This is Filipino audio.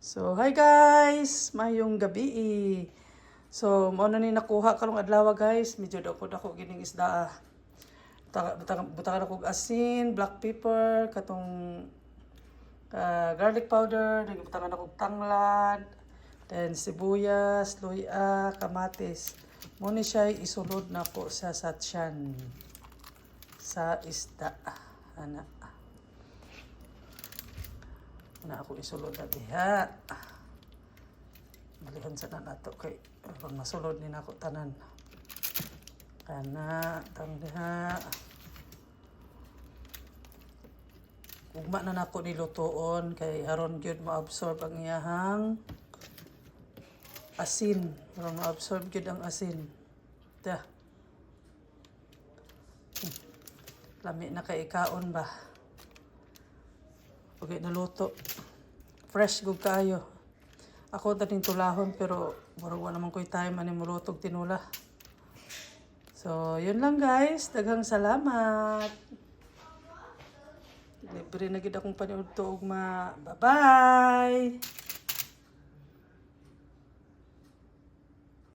So, hi guys! Mayong gabi. So, mao na ni nakuha karong adlaw guys. Medyo dako gining isda. Butakan ako asin, black pepper, katong garlic powder, butakan ako tanglad, then sibuyas, luya, kamatis. Mo ni siya isulod na po sa satsyan sa isda. Ana ako isulod na diha. Balikan sa nato kay pag masulod ni nako tanan. Kana tang diha. Ugma na nako nilutoon kay aron gyud ma-absorb ang iyahang asin. Aron ma-absorb gyud ang asin. Da. Lami na kay ikaon ba. Okay, naluto. Fresh gud kayo. Ako dating tulahon pero murag wa naman ko'y time ani mulutog tinula. So, yun lang guys. Daghang salamat. Libre na gid akong paniudto ugma. Bye-bye.